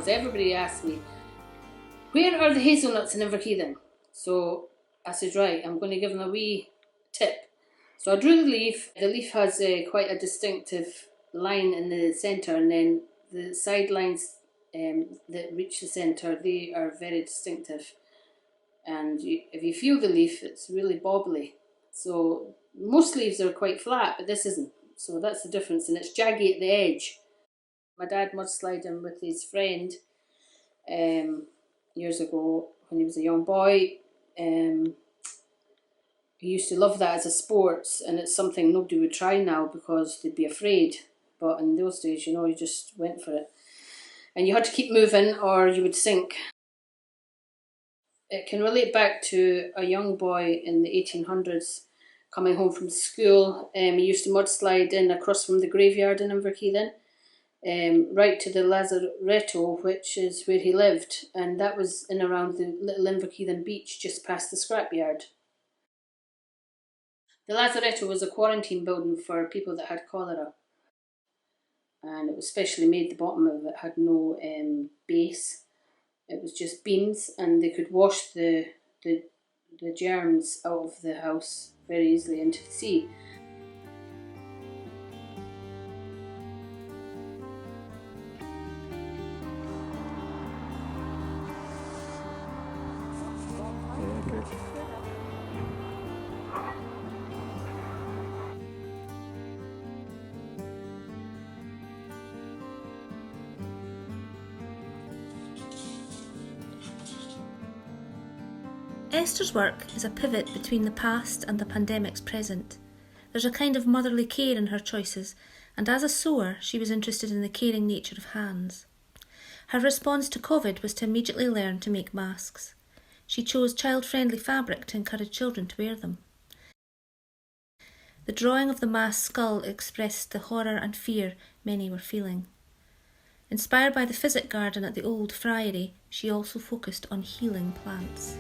because everybody asks me, where are the hazelnuts in Inverkeithing? So I said, right, I'm going to give them a wee tip. So I drew the leaf. The leaf has quite a distinctive line in the centre, and then the side lines that reach the centre, they are very distinctive. And if you feel the leaf, it's really bobbly. So most leaves are quite flat, but this isn't. So that's the difference, and it's jaggy at the edge. My dad mudsliding with his friend years ago when he was a young boy. He used to love that as a sport, and it's something nobody would try now because they'd be afraid. But in those days, you just went for it. And you had to keep moving or you would sink. It can relate back to a young boy in the 1800s coming home from school. He used to mudslide in across from the graveyard in Inverkeithing, right to the Lazaretto, which is where he lived. And that was in around the little Inverkeithing beach just past the scrapyard. The Lazaretto was a quarantine building for people that had cholera. And it was specially made, the bottom of it had no base. It was just beams, and they could wash the germs out of the house very easily into the sea. Esther's work is a pivot between the past and the pandemic's present. There's a kind of motherly care in her choices, and as a sewer, she was interested in the caring nature of hands. Her response to COVID was to immediately learn to make masks. She chose child-friendly fabric to encourage children to wear them. The drawing of the mask skull expressed the horror and fear many were feeling. Inspired by the physic garden at the old friary, she also focused on healing plants.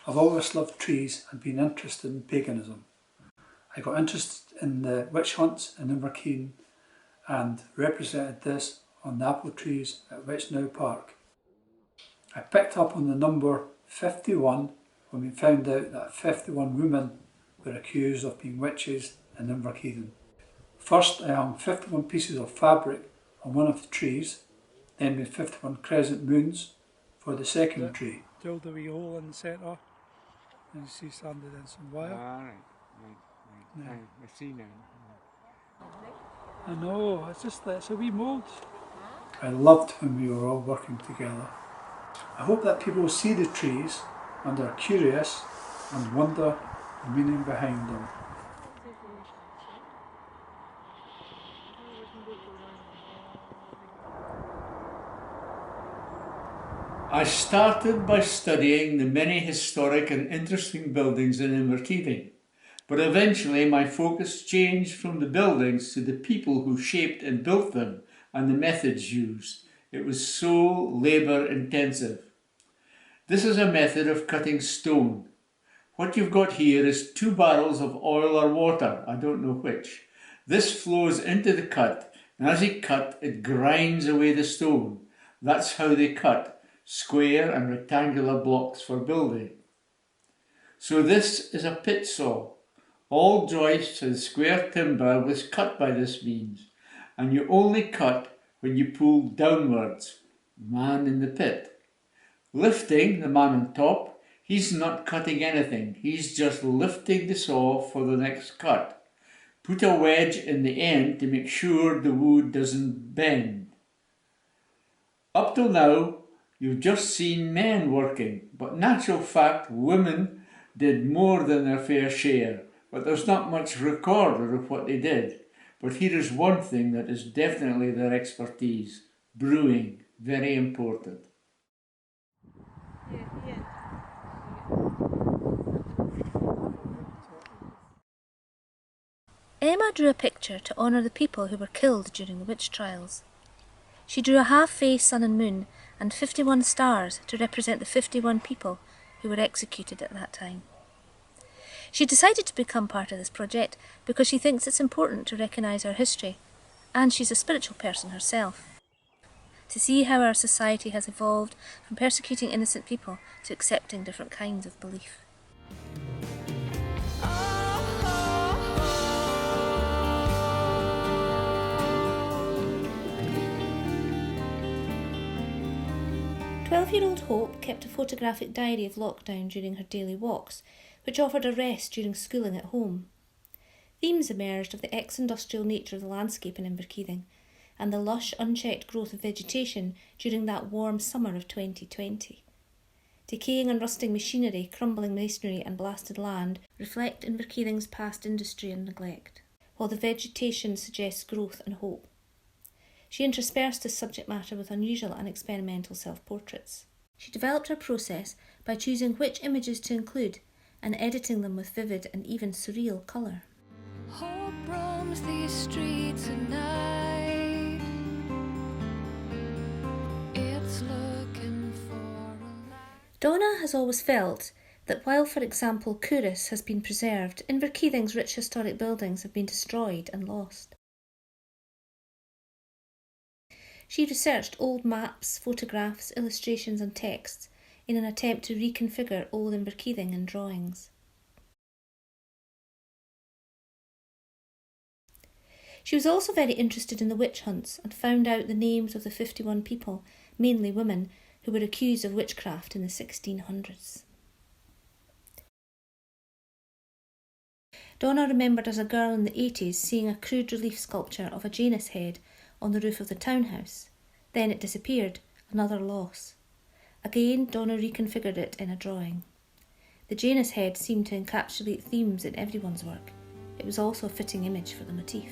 I've always loved trees and been interested in paganism. I got interested in the witch hunts in Inverkeithing and represented this on the apple trees at Witchnow Park. I picked up on the number 51 when we found out that 51 women were accused of being witches in Inverkeithing. First I hung 51 pieces of fabric on one of the trees, then made 51 crescent moons for the second tree. Drilled a wee hole in the centre. And you see sanded in some wire. Right. Yeah. I see now. I know, it's a wee mould. I loved when we were all working together. I hope that people see the trees and are curious and wonder the meaning behind them. I started by studying the many historic and interesting buildings in Inverkeithing, but eventually my focus changed from the buildings to the people who shaped and built them and the methods used. It was so labour intensive. This is a method of cutting stone. What you've got here is 2 barrels of oil or water, I don't know which. This flows into the cut, and as you cut, it grinds away the stone. That's how they cut square and rectangular blocks for building. So this is a pit saw. All joists and square timber was cut by this means, and you only cut when you pull downwards, man in the pit. Lifting, the man on top, he's not cutting anything, he's just lifting the saw for the next cut. Put a wedge in the end to make sure the wood doesn't bend. Up till now, you've just seen men working, but in actual fact, women did more than their fair share, but there's not much recorded of what they did. But here is one thing that is definitely their expertise: brewing, very important. Emma drew a picture to honour the people who were killed during the witch trials. She drew a half-face sun and moon and 51 stars to represent the 51 people who were executed at that time. She decided to become part of this project because she thinks it's important to recognise our history, and she's a spiritual person herself, to see how our society has evolved from persecuting innocent people to accepting different kinds of belief. "12-year-old Hope kept a photographic diary of lockdown during her daily walks, which offered a rest during schooling at home. Themes emerged of the ex-industrial nature of the landscape in Inverkeithing and the lush, unchecked growth of vegetation during that warm summer of 2020. Decaying and rusting machinery, crumbling masonry and blasted land reflect Inverkeithing's past industry and neglect, while the vegetation suggests growth and hope. She interspersed this subject matter with unusual and experimental self-portraits. She developed her process by choosing which images to include and editing them with vivid and even surreal colour. Hope roams these streets at night. It's looking for a light. Donna has always felt that while, for example, Couris has been preserved, Inverkeithing's rich historic buildings have been destroyed and lost. She researched old maps, photographs, illustrations and texts in an attempt to reconfigure old Inverkeithing in drawings. She was also very interested in the witch hunts and found out the names of the 51 people, mainly women, who were accused of witchcraft in the 1600s. Donna remembered as a girl in the 80s seeing a crude relief sculpture of a Janus head on the roof of the townhouse. Then it disappeared, another loss. Again, Donna reconfigured it in a drawing. The Janus head seemed to encapsulate themes in everyone's work. It was also a fitting image for the motif.